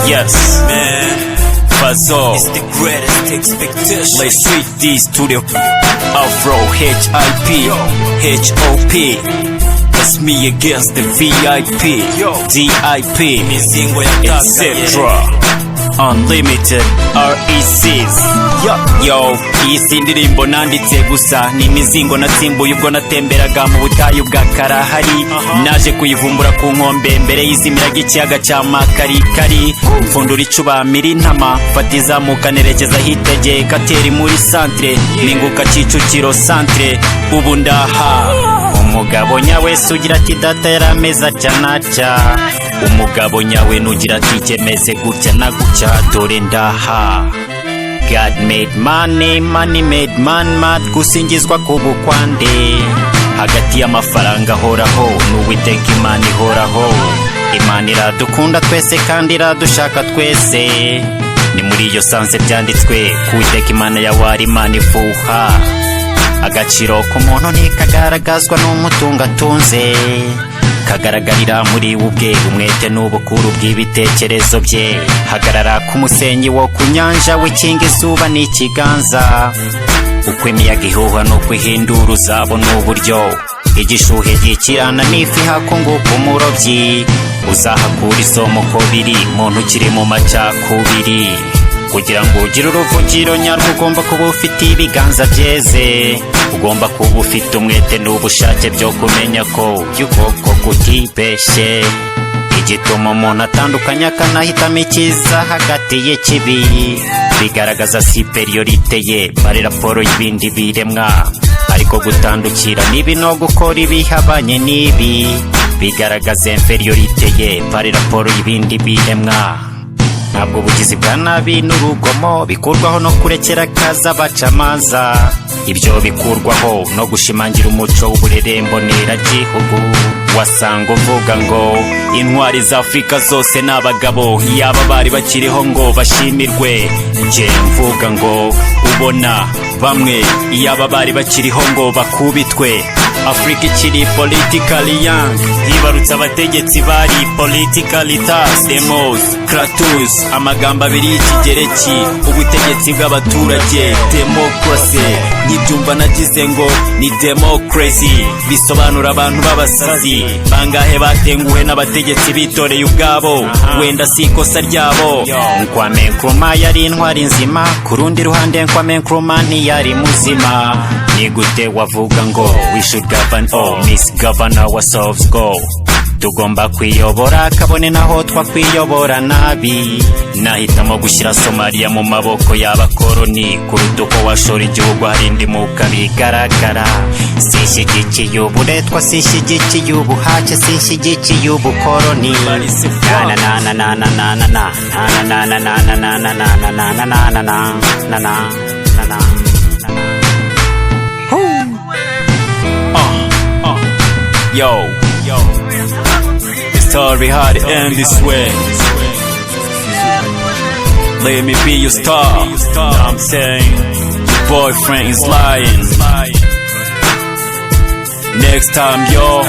Yes, man. Fazo. It's the greatest expectation. Let's switch this to the Afro HIP HOP. It's me against the VIP DIP imizingo yatakaye, etc. Unlimited RECs. Yo, iyi ndirimbo nanditse gusa ni imizingo natsimbuye ubwo natemberaga mu butayu bwa Karahari. Naje kuyivumbura ku nkombe mbere y'izimiraga ikiyaga cya Makarikari. Mfundura icuba miri ntama fata izamuka nerekeza hitegeye Kateri muri centre ninguka Kicukiro centre. Ubu ndaha umugabo nyawe sugira ati data yarameza atya. Umugabo nyawe nugira ati kemeze gutya na gutya dore ndaha. God made money, money made man mad. Gusingizwa kubukwande hagati y'amafaranga horaho n'uwiteka Imana ihoraho. Imana iradukunda twese kandi iradushaka twese. Ni muri iyo sanse byanditswe kuwiteka Imana yawe ari Imana ifuha. Agaciro k'umuntu ntikagaragazwa n'umutungo atunze, kagaragarira muri ubwe umwete n'ubukuru bw'ibitekerezo bye. Hagarara ku musenyi wo ku nyanja w'ikinga izuba n'ikiganza. Uko imiyaga ihuha n'uko ihindura uzabona uburyo igishuhe gikirana n'ifi hakunguka umurobyi. Uzahakura isomo ko biri muntu ukiri mu macakubiri. Kugira ngo ugire uruvugiro nyarwo ugomba kuba ufite ibiganza byeze. Ugomba kuba ufite umwete n'ubushake byo kumenya ko y'ukoko kutibeshye. Igituma umuntu atandukanye akanahitamo icyiza hagati y'ikibi bigaragaza superiorite ye pari raporo y'ibindi biremwa. Ariko gutandukira nibi no gukora ibihabanye n'ibi bigaragaza inferiorite ye pari raporo y'ibindi biremwa. Ntabwo ubugizi bwa nabi n'urugomo bikurwaho no kurekera kaza bacamanza. Ibyo bikurwaho no gushimangira umuco w'uburere mboneragihugu. Wasanga uvuga ngo intwari za Afurika zose n'abagabo, yaba bari bakiriho ngo bashimirwe. Nje mvuga ngo ubona bamwe yaba bari bakiriho ngo bakubitwe. Afrika ikiri politically young, hibarutse abategetsi bari politically tough. Demos, Kratos, amagambo abiri y'ikigereki, ubutegetsi bw'abaturage, democracy. N'ibyumva nagize ngo ni democracy, bisobanura abantu b'abasazi. Bangahe batenguwe n'abategetsi bitoreye ubwabo, wenda si ikosa ryabo. Kwame Nkrumah yari intwari nzima, ku rundi ruhande Kwame Nkrumah ntiyari muzima. Ni gute wavuga ngo we should govern or misgovern ourselves go? Tugomba kwiyobora kabone naho twakwiyobora nabi. Nahitamo gushyira Somalia mu maboko y'abakoroni kuruta uko washora igihugu harindi muka bigaragara. Sinshyigikiye uburetwa, sinshyigikiye ubuhake, sinshyigikiye ubukoroni. Na na na na na na na na na na na na na na na na na na na na. Yo, the story had to end this way. Let me be your star. I'm saying your boyfriend is lying. Next time, yo.